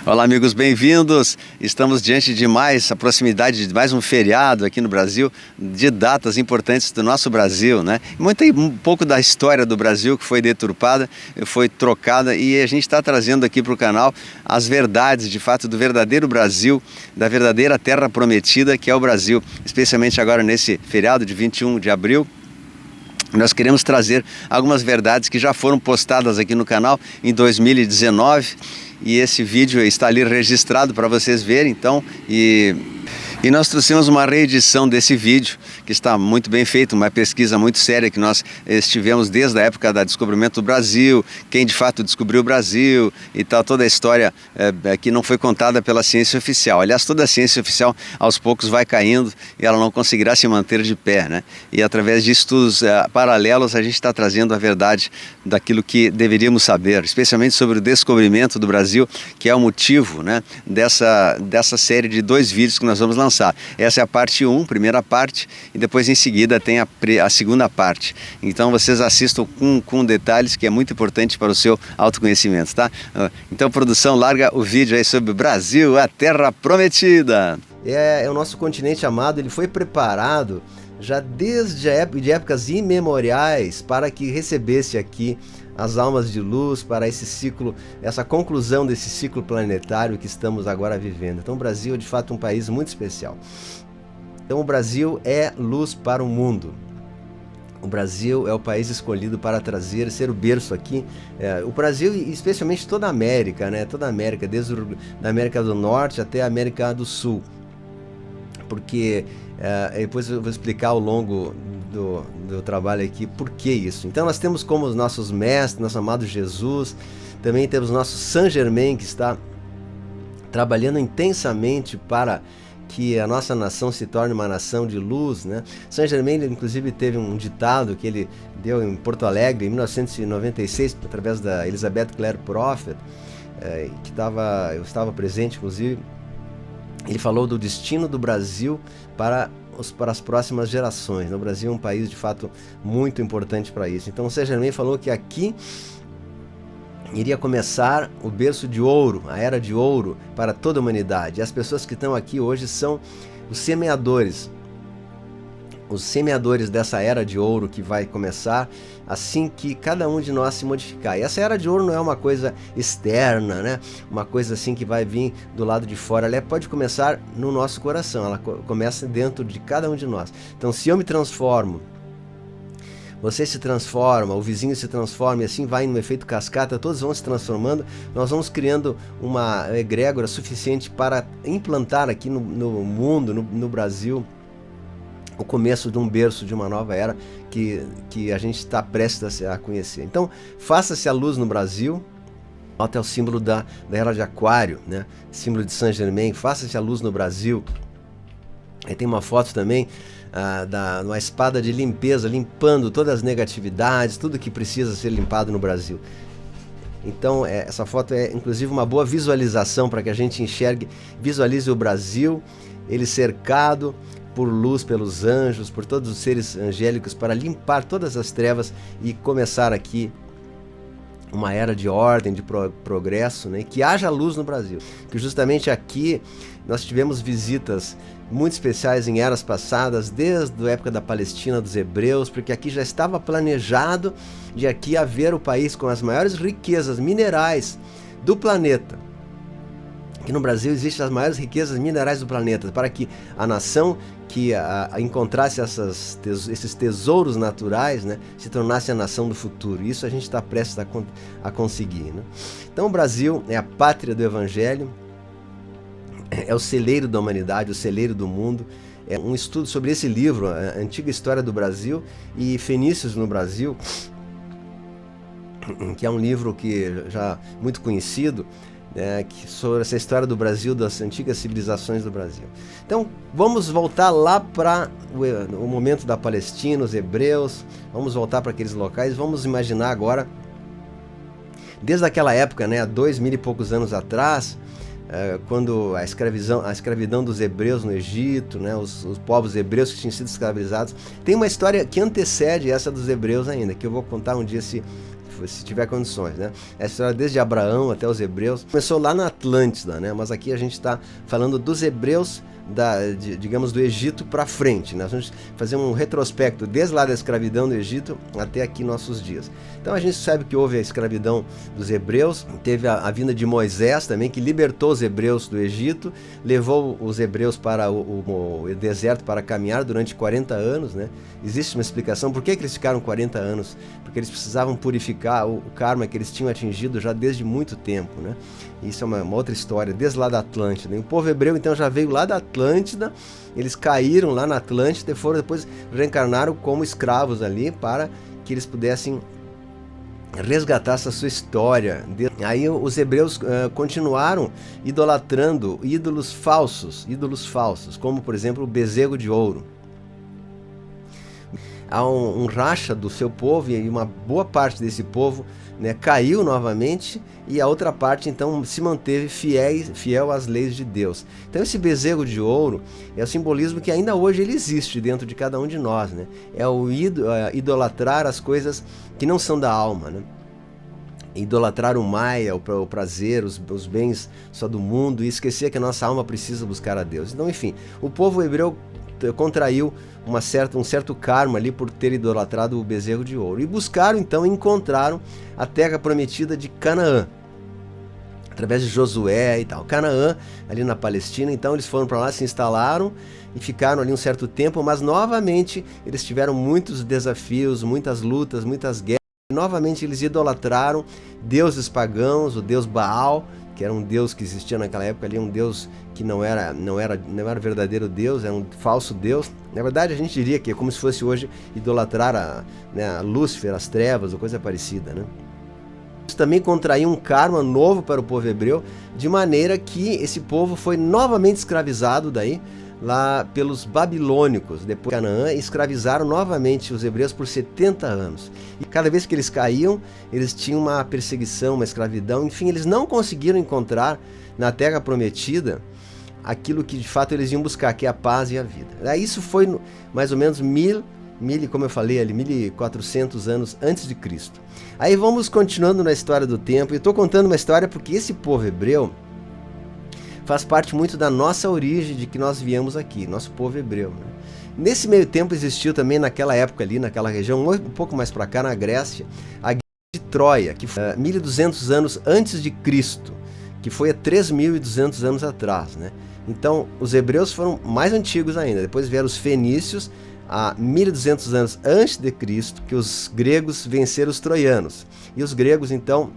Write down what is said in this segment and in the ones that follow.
Olá, amigos, bem-vindos. Estamos diante de a proximidade de mais um feriado aqui no Brasil, de datas importantes do nosso Brasil, né? Um pouco da história do Brasil que foi deturpada, foi trocada, e a gente está trazendo aqui para o canal as verdades, de fato, do verdadeiro Brasil, da verdadeira terra prometida que é o Brasil, especialmente agora nesse feriado de 21 de abril. Nós queremos trazer algumas verdades que já foram postadas aqui no canal em 2019, e esse vídeo está ali registrado para vocês verem, então, e nós trouxemos uma reedição desse vídeo, que está muito bem feito, uma pesquisa muito séria que nós estivemos desde a época do descobrimento do Brasil, quem de fato descobriu o Brasil e tal, toda a história que não foi contada pela ciência oficial. Aliás, toda a ciência oficial aos poucos vai caindo e ela não conseguirá se manter de pé, né? E através de estudos paralelos a gente está trazendo a verdade daquilo que deveríamos saber, especialmente sobre o descobrimento do Brasil, que é o motivo, né, dessa série de 2 vídeos que nós vamos lançar. Essa é a parte 1, primeira parte, e depois em seguida tem a segunda parte. Então vocês assistam com detalhes, que é muito importante para o seu autoconhecimento, tá? Então, produção, larga o vídeo aí sobre o Brasil, a terra prometida. É o nosso continente amado, ele foi preparado já desde de épocas imemoriais para que recebesse aqui as almas de luz para esse ciclo, essa conclusão desse ciclo planetário que estamos agora vivendo. Então o Brasil é de fato um país muito especial. Então o Brasil é luz para o mundo. O Brasil é o país escolhido para ser o berço aqui. O Brasil e especialmente toda a América, né? Toda a América, desde da América do Norte até a América do Sul. Porque depois eu vou explicar ao longo do trabalho aqui por que isso. Então nós temos como os nossos mestres, nosso amado Jesus, também temos nosso Saint Germain, que está trabalhando intensamente para que a nossa nação se torne uma nação de luz, né? Saint Germain, inclusive, teve um ditado que ele deu em Porto Alegre em 1996, através da Elizabeth Clare Prophet, eu estava presente, inclusive. Ele falou do destino do Brasil para as próximas gerações. O Brasil é um país, de fato, muito importante para isso. Então, o Saint Germain falou que aqui iria começar o berço de ouro, a era de ouro para toda a humanidade. E as pessoas que estão aqui hoje são os semeadores dessa era de ouro que vai começar assim que cada um de nós se modificar. E essa era de ouro não é uma coisa externa, né? Uma coisa assim que vai vir do lado de fora. Ela pode começar no nosso coração, ela começa dentro de cada um de nós. Então, se eu me transformo, você se transforma, o vizinho se transforma, e assim vai no efeito cascata, todos vão se transformando, nós vamos criando uma egrégora suficiente para implantar aqui no mundo, no Brasil, o começo de um berço de uma nova era que a gente está prestes a conhecer. Então, faça-se a luz no Brasil, até o símbolo da era de Aquário, né? Símbolo de Saint Germain, faça-se a luz no Brasil. Aí tem uma foto também uma espada de limpeza, limpando todas as negatividades, tudo que precisa ser limpado no Brasil. Então, essa foto é inclusive uma boa visualização para que a gente visualize o Brasil, ele cercado por luz, pelos anjos, por todos os seres angélicos, para limpar todas as trevas e começar aqui uma era de ordem, de progresso, né? Que haja luz no Brasil. Que justamente aqui nós tivemos visitas muito especiais em eras passadas, desde a época da Palestina, dos hebreus, porque aqui já estava planejado de aqui haver o país com as maiores riquezas minerais do planeta. Aqui no Brasil existem as maiores riquezas minerais do planeta, para que a nação que encontrasse esses tesouros naturais, né, se tornasse a nação do futuro. Isso a gente está prestes a conseguir, né? Então o Brasil é a pátria do Evangelho, é o celeiro da humanidade, o celeiro do mundo. É um estudo sobre esse livro, a antiga história do Brasil e Fenícios no Brasil, que é um livro que já muito conhecido, sobre essa história do Brasil, das antigas civilizações do Brasil. Então vamos voltar lá para o momento da Palestina, os hebreus, vamos voltar para aqueles locais, vamos imaginar agora, desde aquela época, né, há 2000 e poucos anos atrás, quando a escravidão dos hebreus no Egito, né, os povos hebreus que tinham sido escravizados, tem uma história que antecede essa dos hebreus ainda, que eu vou contar um dia se se tiver condições, né? Essa história desde Abraão até os hebreus começou lá na Atlântida, né? Mas aqui a gente está falando dos hebreus, digamos, do Egito para frente, né? Nós vamos fazer um retrospecto desde lá da escravidão do Egito até aqui nossos dias. Então a gente sabe que houve a escravidão dos hebreus, teve a vinda de Moisés também, que libertou os hebreus do Egito, levou os hebreus para o deserto para caminhar durante 40 anos, né? Existe uma explicação por que eles ficaram 40 anos, porque eles precisavam purificar o karma que eles tinham atingido já desde muito tempo, né? Isso é uma outra história, desde lá da Atlântida. E o povo hebreu então já veio lá da Atlântida, eles caíram lá na Atlântida e foram depois reencarnaram como escravos ali para que eles pudessem resgatar essa sua história. Aí os hebreus continuaram idolatrando ídolos falsos, como por exemplo o bezerro de ouro. Há um racha do seu povo e uma boa parte desse povo, né, caiu novamente, e a outra parte então se manteve fiel às leis de Deus. Então esse bezerro de ouro é o simbolismo que ainda hoje ele existe dentro de cada um de nós, né? É o idolatrar as coisas que não são da alma, né? Idolatrar o Maia, o prazer, os bens só do mundo, e esquecer que a nossa alma precisa buscar a Deus. Então, enfim, o povo hebreu contraiu um certo karma ali por ter idolatrado o bezerro de ouro. E buscaram, então, encontraram a terra prometida de Canaã, através de Josué e tal. Canaã, ali na Palestina, então eles foram para lá, se instalaram e ficaram ali um certo tempo, mas novamente eles tiveram muitos desafios, muitas lutas, muitas guerras. E, novamente eles idolatraram deuses pagãos, o deus Baal, que era um deus que existia naquela época ali, um deus que não era verdadeiro deus, era um falso deus. Na verdade, a gente diria que é como se fosse hoje idolatrar a Lúcifer, as trevas ou coisa parecida, né? Isso também contraiu um karma novo para o povo hebreu, de maneira que esse povo foi novamente escravizado daí, lá pelos babilônicos, depois de Canaã, escravizaram novamente os hebreus por 70 anos. E cada vez que eles caíam, eles tinham uma perseguição, uma escravidão, enfim, eles não conseguiram encontrar na terra prometida aquilo que de fato eles iam buscar, que é a paz e a vida. Isso foi mais ou menos como eu falei ali, 1400 anos antes de Cristo. Aí vamos continuando na história do tempo, e estou contando uma história porque esse povo hebreu faz parte muito da nossa origem, de que nós viemos aqui, nosso povo hebreu, né? Nesse meio tempo existiu também naquela época ali, naquela região, um pouco mais para cá, na Grécia, a Guerra de Troia, que foi 1200 anos antes de Cristo, que foi há 3200 anos atrás, né? Então os hebreus foram mais antigos ainda, depois vieram os fenícios, há 1200 anos antes de Cristo, que os gregos venceram os troianos. E os gregos então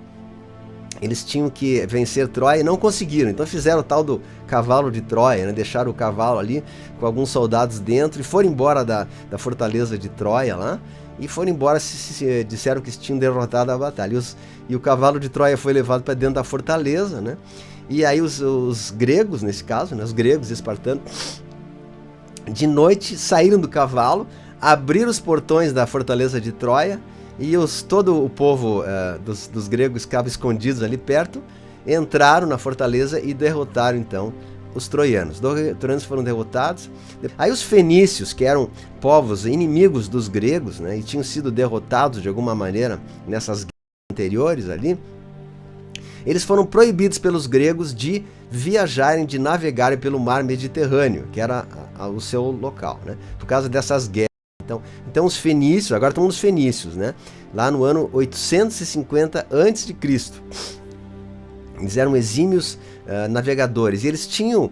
eles tinham que vencer Troia e não conseguiram. Então fizeram o tal do cavalo de Troia, né? Deixaram o cavalo ali com alguns soldados dentro e foram embora da fortaleza de Troia lá. E foram embora, disseram que tinham derrotado a batalha. E o cavalo de Troia foi levado para dentro da fortaleza, né? E aí os gregos, nesse caso, né? Os gregos espartanos, de noite saíram do cavalo, abriram os portões da fortaleza de Troia, e todo o povo dos gregos estavam escondidos ali perto, entraram na fortaleza e derrotaram então os troianos. Os troianos foram derrotados. Aí os fenícios, que eram povos inimigos dos gregos, né, e tinham sido derrotados de alguma maneira nessas guerras anteriores ali, eles foram proibidos pelos gregos de viajarem, de navegarem pelo mar Mediterrâneo, que era o seu local, né, por causa dessas guerras. Então os fenícios, agora estamos nos fenícios, né? Lá no ano 850 a.C. Eles eram exímios navegadores, e eles tinham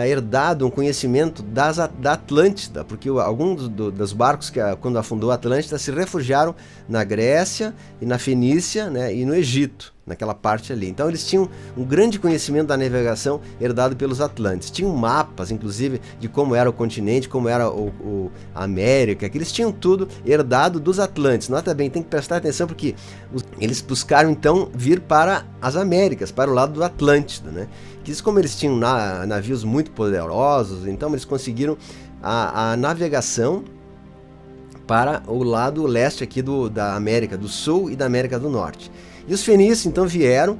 herdado um conhecimento da Atlântida, porque alguns dos barcos que quando afundou a Atlântida se refugiaram na Grécia e na Fenícia, né, e no Egito, naquela parte ali. Então eles tinham um grande conhecimento da navegação herdado pelos atlantes. Tinham mapas, inclusive, de como era o continente, como era a América, que eles tinham tudo herdado dos atlantes. Nota bem, tem que prestar atenção porque eles buscaram então vir para as Américas, para o lado do Atlântida, né? Que como eles tinham navios muito poderosos, então eles conseguiram a navegação para o lado leste aqui da América do Sul e da América do Norte. E os fenícios então vieram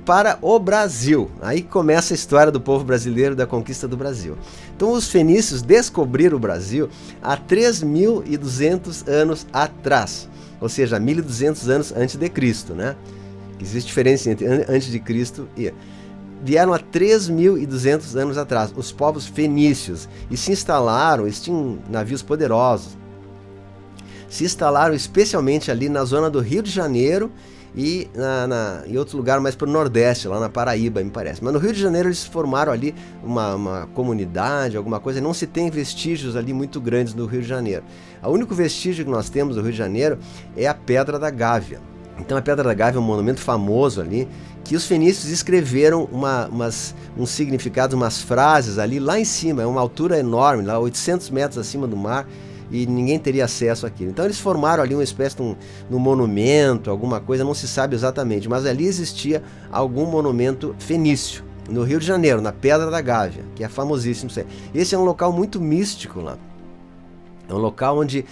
para o Brasil. Aí começa a história do povo brasileiro, da conquista do Brasil. Então os fenícios descobriram o Brasil há 3.200 anos atrás. ou seja, 1200 anos antes de Cristo, né? Existe diferença entre antes de Cristo e... Vieram há 3.200 anos atrás, os povos fenícios, e se instalaram, eles tinham navios poderosos, se instalaram especialmente ali na zona do Rio de Janeiro e em outro lugar mais para o Nordeste, lá na Paraíba, me parece. Mas no Rio de Janeiro eles formaram ali uma comunidade, alguma coisa, não se tem vestígios ali muito grandes no Rio de Janeiro. O único vestígio que nós temos no Rio de Janeiro é a Pedra da Gávea. Então a Pedra da Gávea é um monumento famoso ali, que os fenícios escreveram uns significados, umas frases ali lá em cima, é uma altura enorme, lá 800 metros acima do mar, e ninguém teria acesso àquilo. Então eles formaram ali uma espécie de um monumento, alguma coisa, não se sabe exatamente, mas ali existia algum monumento fenício, no Rio de Janeiro, na Pedra da Gávea, que é famosíssimo. Esse é um local muito místico lá. É um local onde,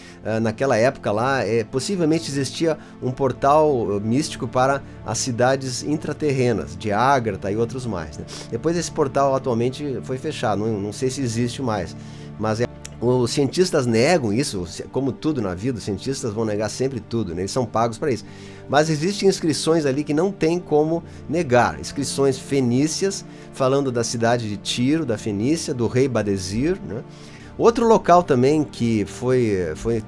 naquela época lá, possivelmente existia um portal místico para as cidades intraterrenas, de Ágrata e outros mais, né? Depois esse portal atualmente foi fechado, não sei se existe mais, mas os cientistas negam isso, como tudo na vida, os cientistas vão negar sempre tudo, né? Eles são pagos para isso. Mas existem inscrições ali que não tem como negar, inscrições fenícias, falando da cidade de Tiro, da Fenícia, do rei Badesir, né? Outro local também que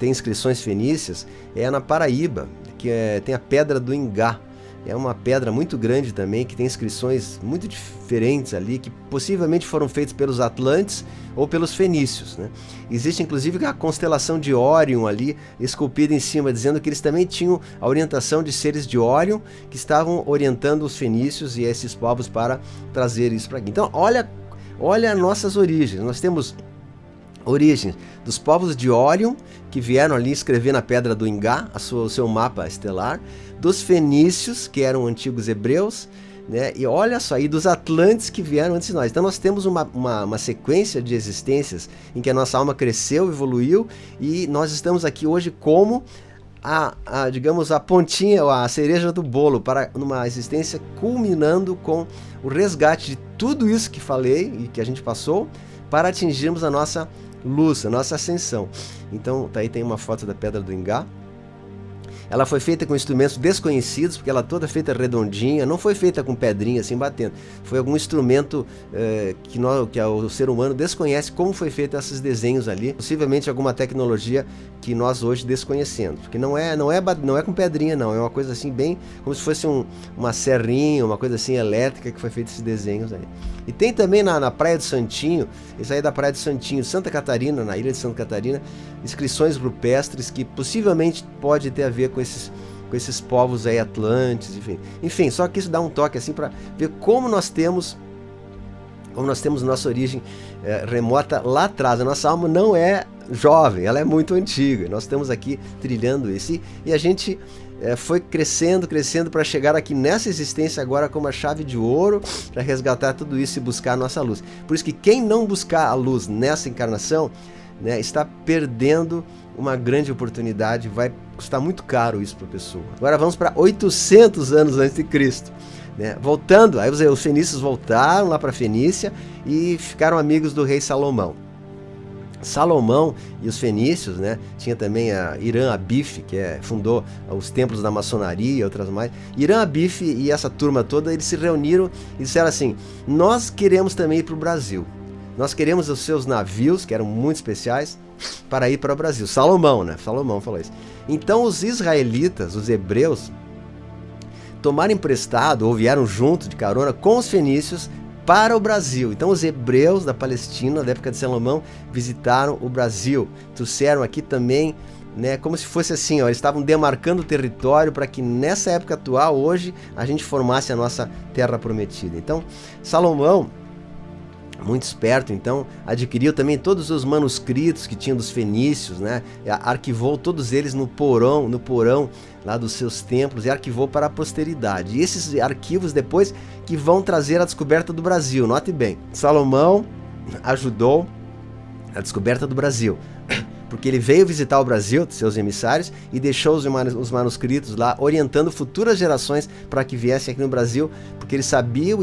tem inscrições fenícias é na Paraíba, que tem a Pedra do Ingá. É uma pedra muito grande também, que tem inscrições muito diferentes ali, que possivelmente foram feitas pelos atlantes ou pelos fenícios, né? Existe inclusive a constelação de Órion ali, esculpida em cima, dizendo que eles também tinham a orientação de seres de Órion, que estavam orientando os fenícios e esses povos para trazer isso para aqui. Então olha nossas origens, nós temos origens dos povos de Órion, que vieram ali escrever na Pedra do Ingá o seu mapa estelar, dos fenícios, que eram antigos hebreus, né? E olha só, e dos atlantes que vieram antes de nós. Então nós temos uma sequência de existências em que a nossa alma cresceu, evoluiu, e nós estamos aqui hoje como digamos, a pontinha, a cereja do bolo, para uma existência culminando com o resgate de tudo isso que falei e que a gente passou, para atingirmos a nossa luz, a nossa ascensão. Então, aí tem uma foto da Pedra do Ingá. Ela foi feita com instrumentos desconhecidos, porque ela toda feita redondinha, não foi feita com pedrinha assim batendo. Foi algum instrumento que o ser humano desconhece como foi feito esses desenhos ali. Possivelmente alguma tecnologia que nós hoje desconhecemos. Porque não é com pedrinha não, é uma coisa assim bem como se fosse uma serrinha, uma coisa assim elétrica que foi feito esses desenhos aí. E tem também na Praia do Santinho, isso aí é da Praia do Santinho, Santa Catarina, na ilha de Santa Catarina, inscrições rupestres que possivelmente pode ter a ver com esses povos aí atlantes, enfim, só que isso dá um toque assim para ver como nós temos nossa origem remota lá atrás. A nossa alma não é jovem, ela é muito antiga. Nós estamos aqui trilhando isso e a gente foi crescendo para chegar aqui nessa existência agora com uma chave de ouro para resgatar tudo isso e buscar a nossa luz. Por isso que quem não buscar a luz nessa encarnação, né, está perdendo uma grande oportunidade, vai custar muito caro isso para a pessoa. Agora vamos para 800 anos antes de Cristo, né? Voltando, aí os fenícios voltaram lá para a Fenícia e ficaram amigos do rei Salomão. Salomão e os fenícios, né? Tinha também a Irã Abif, que fundou os templos da maçonaria e outras mais. Irã Abif e essa turma toda, eles se reuniram e disseram assim: nós queremos também ir para o Brasil. Nós queremos os seus navios, que eram muito especiais, para ir para o Brasil. Salomão, né? Salomão falou isso. Então os israelitas, os hebreus, tomaram emprestado ou vieram junto de carona com os fenícios para o Brasil. Então os hebreus da Palestina, da época de Salomão, visitaram o Brasil. Trouxeram aqui também, né, como se fosse assim, ó, eles estavam demarcando o território para que nessa época atual, hoje, a gente formasse a nossa terra prometida. Então Salomão, muito esperto, então, adquiriu também todos os manuscritos que tinham dos fenícios, né? Arquivou todos eles no porão lá dos seus templos e arquivou para a posteridade. E esses arquivos depois que vão trazer a descoberta do Brasil. Note bem, Salomão ajudou a descoberta do Brasil, porque ele veio visitar o Brasil, seus emissários, e deixou os manuscritos lá, orientando futuras gerações para que viessem aqui no Brasil, porque ele sabia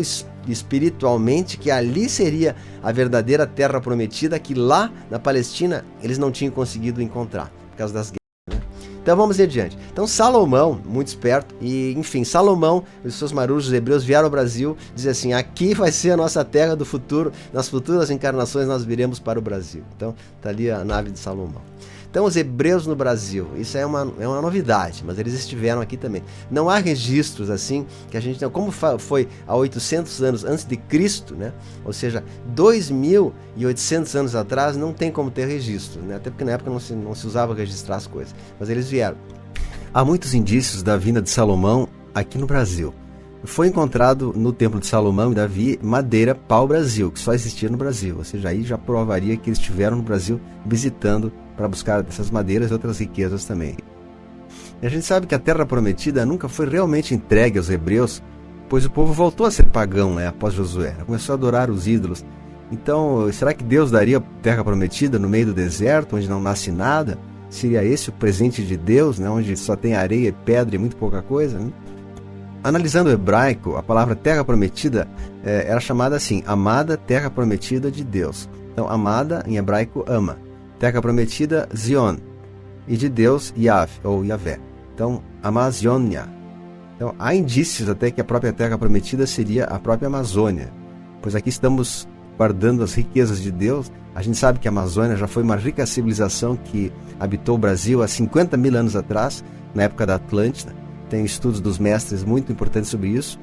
espiritualmente que ali seria a verdadeira terra prometida, que lá na Palestina eles não tinham conseguido encontrar, por causa das guerras, né? Então vamos adiante. Então Salomão, muito esperto, e enfim, Salomão e os seus marujos hebreus vieram ao Brasil, dizer assim, aqui vai ser a nossa terra do futuro, nas futuras encarnações nós viremos para o Brasil. Então está ali a nave de Salomão. Então os hebreus no Brasil, isso é uma novidade, mas eles estiveram aqui também. Não há registros assim, que a gente não, como foi há 800 anos antes de Cristo, né? Ou seja, 2.800 anos atrás não tem como ter registros, né? Até porque na época não se usava registrar as coisas, mas eles vieram. Há muitos indícios da vinda de Salomão aqui no Brasil. Foi encontrado no Templo de Salomão e Davi madeira pau-brasil, que só existia no Brasil, ou seja, aí já provaria que eles estiveram no Brasil visitando para buscar essas madeiras e outras riquezas também. E a gente sabe que a Terra Prometida nunca foi realmente entregue aos hebreus, pois o povo voltou a ser pagão, né, após Josué, começou a adorar os ídolos. Então, será que Deus daria a Terra Prometida no meio do deserto, onde não nasce nada? Seria esse o presente de Deus, né, onde só tem areia e pedra e muito pouca coisa, né? Analisando o hebraico, a palavra Terra Prometida era chamada assim, amada Terra Prometida de Deus. Então, amada em hebraico, ama. Terra Prometida, Zion. E de Deus, Yav, ou Yavé. Então, Amazônia. Então, há indícios até que a própria Terra Prometida seria a própria Amazônia. Pois aqui estamos guardando as riquezas de Deus. A gente sabe que a Amazônia já foi uma rica civilização que habitou o Brasil há 50 mil anos atrás, na época da Atlântida. Tem estudos dos mestres muito importantes sobre isso.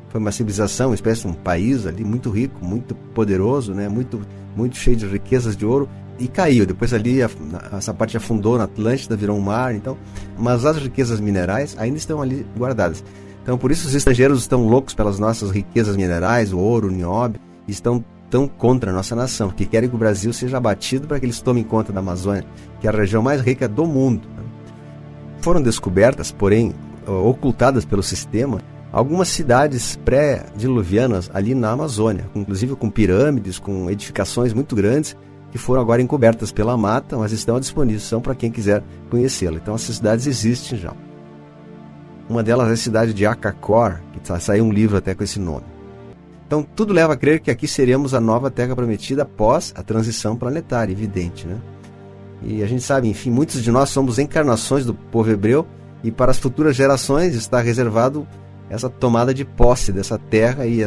Foi uma civilização, uma espécie de um país ali muito rico, muito poderoso, né? muito cheio de riquezas de ouro, e caiu. Depois ali essa parte afundou na Atlântida, virou um mar. Então, mas as riquezas minerais ainda estão ali guardadas. Então por isso os estrangeiros estão loucos pelas nossas riquezas minerais, o ouro, o nióbio, e estão tão contra a nossa nação, que querem que o Brasil seja abatido para que eles tomem conta da Amazônia, que é a região mais rica do mundo. Foram descobertas, porém ocultadas pelo sistema, algumas cidades pré-diluvianas ali na Amazônia, inclusive com pirâmides, com edificações muito grandes, que foram agora encobertas pela mata, mas estão à disposição para quem quiser conhecê-la. Então essas cidades existem já. Uma delas é a cidade de Acacor, que saiu um livro até com esse nome. Então tudo leva a crer que aqui seremos a nova Terra Prometida após a transição planetária, evidente, né? E a gente sabe, enfim, muitos de nós somos encarnações do povo hebreu, e para as futuras gerações está reservado essa tomada de posse dessa terra e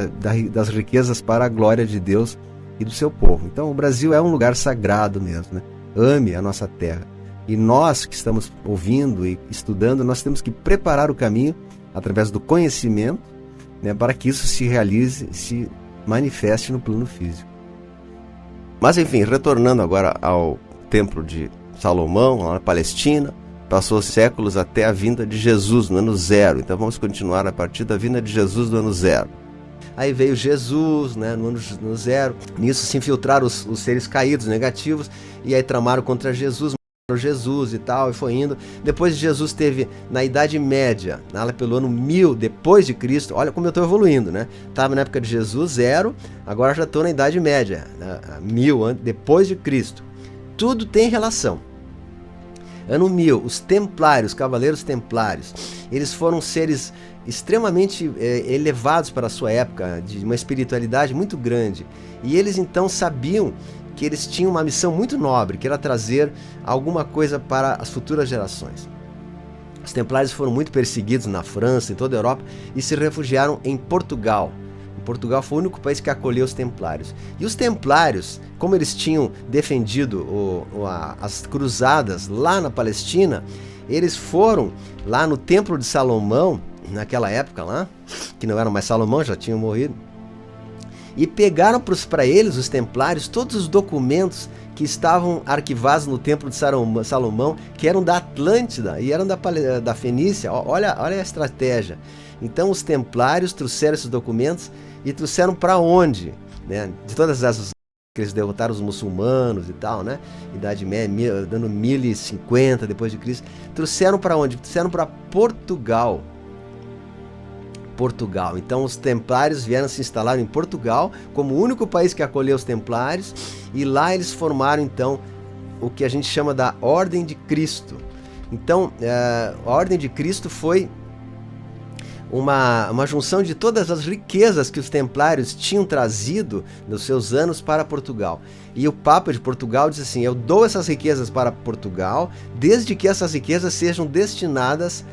das riquezas para a glória de Deus e do seu povo. Então o Brasil é um lugar sagrado mesmo, né? Ame a nossa terra. E nós que estamos ouvindo e estudando, nós temos que preparar o caminho através do conhecimento, né, para que isso se realize, se manifeste no plano físico. Mas enfim, retornando agora ao Templo de Salomão, lá na Palestina, passou séculos até a vinda de Jesus no ano 0. Então vamos continuar a partir da vinda de Jesus do ano 0. Aí veio Jesus, né, no ano 0. Nisso se infiltraram os seres caídos, negativos, e aí tramaram contra Jesus, mataram Jesus e tal, e foi indo. Depois de Jesus teve na Idade Média, lá pelo ano 1000 depois de Cristo. Olha como eu estou evoluindo, né? Estava na época de Jesus, 0, agora já estou na Idade Média, 1000 depois de Cristo. Tudo tem relação. Ano 1000, os templários, cavaleiros templários, eles foram seres extremamente elevados para a sua época, de uma espiritualidade muito grande. E eles então sabiam que eles tinham uma missão muito nobre, que era trazer alguma coisa para as futuras gerações. Os templários foram muito perseguidos na França, em toda a Europa, e se refugiaram em Portugal. Portugal foi o único país que acolheu os templários. E os templários, como eles tinham defendido as cruzadas lá na Palestina, eles foram lá no Templo de Salomão, naquela época lá, que não era mais Salomão, já tinham morrido, e pegaram para eles, os templários, todos os documentos que estavam arquivados no Templo de Salomão, que eram da Atlântida e eram da Fenícia. Olha a estratégia. Então os templários trouxeram esses documentos e trouxeram para onde? Né? De todas essas que eles derrotaram os muçulmanos e tal, né? Idade Média, dando 1050 depois de Cristo. Trouxeram para onde? Trouxeram para Portugal. Então os templários vieram se instalar em Portugal como o único país que acolheu os templários, e lá eles formaram então o que a gente chama da Ordem de Cristo. Então a Ordem de Cristo foi uma junção de todas as riquezas que os templários tinham trazido nos seus anos para Portugal. E o Papa de Portugal diz assim: eu dou essas riquezas para Portugal, desde que essas riquezas sejam destinadas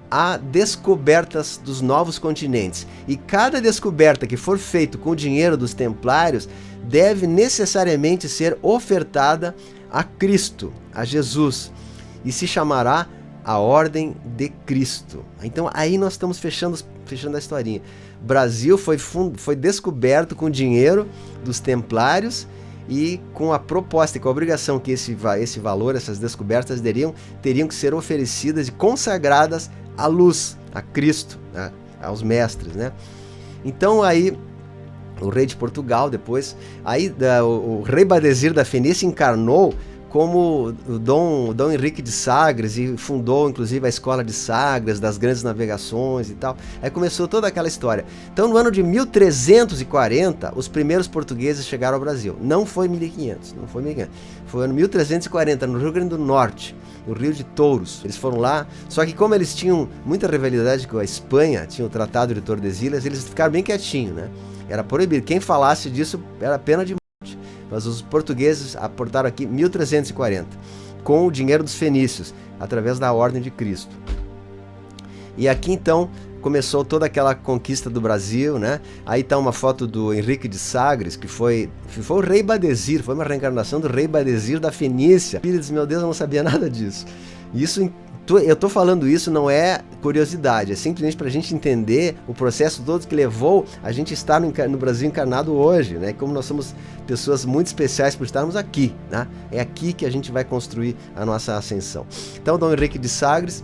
a descobertas dos novos continentes. E cada descoberta que for feita com o dinheiro dos templários deve necessariamente ser ofertada a Cristo, a Jesus, e se chamará a Ordem de Cristo. Então aí nós estamos fechando a historinha. O Brasil foi descoberto com o dinheiro dos templários e com a proposta e com a obrigação que esse valor, essas descobertas teriam que ser oferecidas e consagradas à luz, a Cristo, né? Aos mestres, né? Então aí o rei de Portugal depois, aí o rei Badesir da Fenícia encarnou como o Dom Henrique de Sagres e fundou inclusive a escola de Sagres, das grandes navegações e tal. Aí começou toda aquela história. Então no ano de 1340 os primeiros portugueses chegaram ao Brasil. Não foi 1500, não foi 1500. Foi no ano 1340 no Rio Grande do Norte, no Rio de Touros. Eles foram lá, só que como eles tinham muita rivalidade com a Espanha, tinham o Tratado de Tordesilhas, eles ficaram bem quietinhos, né? Era proibido. Quem falasse disso era pena de morte. Mas os portugueses aportaram aqui 1340, com o dinheiro dos fenícios, através da Ordem de Cristo. E aqui então começou toda aquela conquista do Brasil, né? Aí está uma foto do Henrique de Sagres, que foi o rei Badesir, foi uma reencarnação do rei Badesir da Fenícia. Filho diz: meu Deus, eu não sabia nada disso. Isso eu estou falando isso, não é curiosidade, é simplesmente para a gente entender o processo todo que levou a gente estar no Brasil encarnado hoje, né? Como nós somos pessoas muito especiais por estarmos aqui, né? É aqui que a gente vai construir a nossa ascensão. Então, Dom Henrique de Sagres,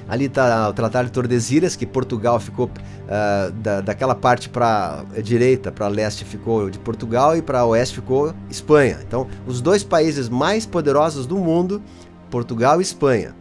ali está o Tratado de Tordesilhas, que Portugal ficou daquela parte para direita, para leste ficou de Portugal e para oeste ficou Espanha. Então, os dois países mais poderosos do mundo, Portugal e Espanha.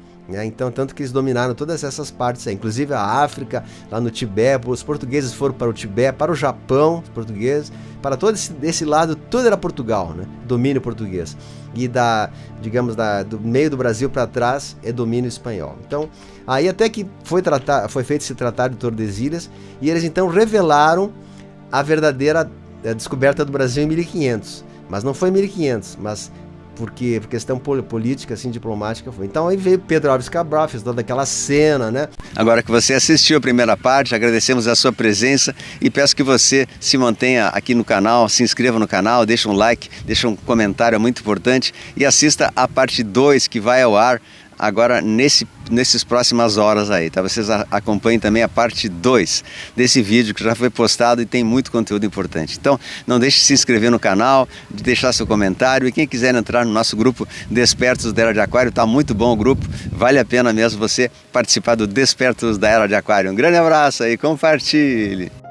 Então, tanto que eles dominaram todas essas partes aí, inclusive a África, lá no Tibete. Os portugueses foram para o Tibete, para o Japão, os portugueses, para todo esse lado, tudo era Portugal, né? Domínio português. E do meio do Brasil para trás é domínio espanhol. Então, aí até que foi feito esse Tratado de Tordesilhas, e eles então revelaram a verdadeira descoberta do Brasil em 1500. Mas não foi em 1500, mas porque por questão política, assim, diplomática foi. Então aí veio Pedro Álvares Cabral, fez toda aquela cena, né? Agora que você assistiu a primeira parte, agradecemos a sua presença e peço que você se mantenha aqui no canal, se inscreva no canal, deixa um like, deixa um comentário, é muito importante, e assista a parte 2 que vai ao ar agora nesses próximas horas aí, tá? Vocês acompanhem também a parte 2 desse vídeo que já foi postado e tem muito conteúdo importante. Então, não deixe de se inscrever no canal, de deixar seu comentário, e quem quiser entrar no nosso grupo Despertos da Era de Aquário, tá muito bom o grupo, vale a pena mesmo você participar do Despertos da Era de Aquário. Um grande abraço aí, compartilhe!